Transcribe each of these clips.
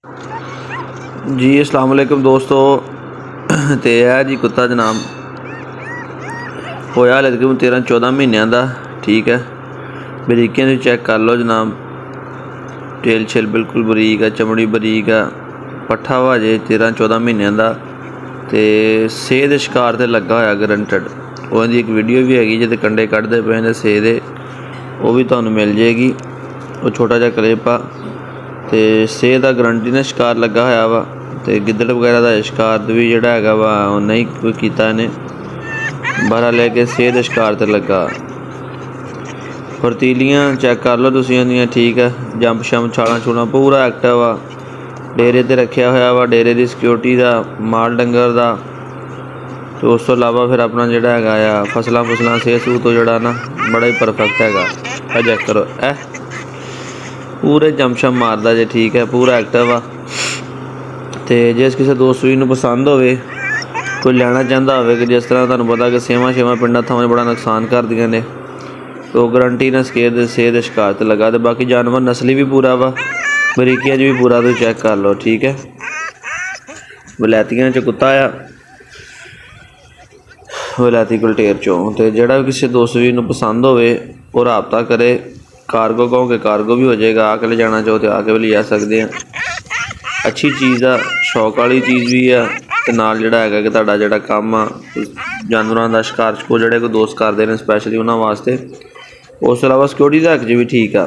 जी अस्सलाम वालेकुम दोस्तों। तो है जी कुत्ता जनाब होया हाले तकरीबन 13-14 महीनों का। ठीक है, बरीकियां चेक कर लो जनाब। टेल शेल बिल्कुल बरीक है, चमड़ी बरीक है, पट्ठा वा जे 13-14 महीनों का। तो सेह के शिकार से लगा होया गरंटड। उन्होंने एक वीडियो भी हैगी जिसे कंडे कढ़ते पे ने सेह दे, वो भी तुहानू मिल जाएगी। वो छोटा जा क्लिप आ। तो सेह का गारंटी ने शिकार लगा होया वा। तो गिद्दड़ वगैरह का शिकार भी जोड़ा है वा नहीं कोई किया इन्हें बारह लेके सेह के शिकार से लगा। फरतीलियाँ चेक कर लो तुसीं उहदियां। ठीक है, जंप शंप छालां छूलां पूरा एक्टिव आ। डेरे ते रखा होया वा, डेरे की सिक्योरिटी का, माल डंगर का। तो उस तो इलावा फिर अपना जोड़ा है फसलों फुसलों सेह सूह तो जोड़ा ना बड़ा ही परफेक्ट है। चेक करो पूरे जंप शंप मारदा जे। ठीक है, पूरा एक्टिव आ। तो जिस किसी दोस्त भी पसंद हो कोई लेना चाहता हो कि जिस तरह तुहानू पता कि सेवा शेवा पिंडा थावां बड़ा नुकसान कर दियां ने, तो गारंटी ने सेह के शिकार से लगा। तो बाकी जानवर नस्ली भी पूरा वा, बरीकियां भी पूरा। तो चेक कर लो। ठीक है, वलैतियां च कुत्ता आ, वलैती कलटेर चो। तो जोड़ा भी किसी दोस्त भी पसंद हो रबता करे। कार्गो कहो कि कार्गो भी हो जाएगा, आके ले जाना चाहो तो आके भी ले जा सकते हैं। अच्छी चीज़ आ, शौक वाली चीज़ भी आ। ते नाल जिहड़ा हैगा कि तुहाडा जिहड़ा काम आ जानवरों का शिकार को जोड़े कोई दोस्त करते हैं स्पैशली उन्होंने वास्ते। उस तो इलावा सिक्योरिटी रख भी ठीक आ,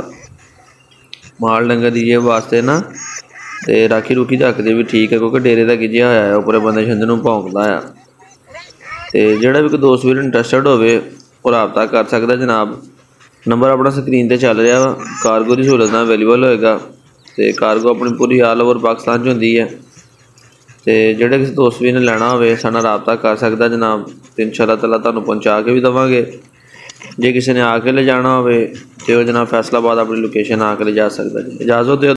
माल डंगर की जे वास्ते ना। तो राखी रूखी रखते भी ठीक है, क्योंकि डेरे का गिजया होया है, उपर बंदे छंद नूं भौंकदा आ। तो जोड़ा भी कोई दोस्त भी इंटरस्टड हो रबता कर सकता जनाब। नंबर अपना स्क्रीन पर चल रहा वा। कार्गो की सहूलत अवेलेबल होएगा। तो कार्गो अपनी पूरी ऑल ओवर पाकिस्तान च होंदी है। तो जोड़े किसी दोस्त भी ने लेना हो साडे नाल रबता कर सकता जनाब। तो इंशाअल्लाह ताला तुहानू पहुँचा के भी देवांगे। जे किसी ने आके ले जाना हो तो जनाब फैसलाबाद अपनी लोकेशन आके ले जा सकता। इजाज़त दो।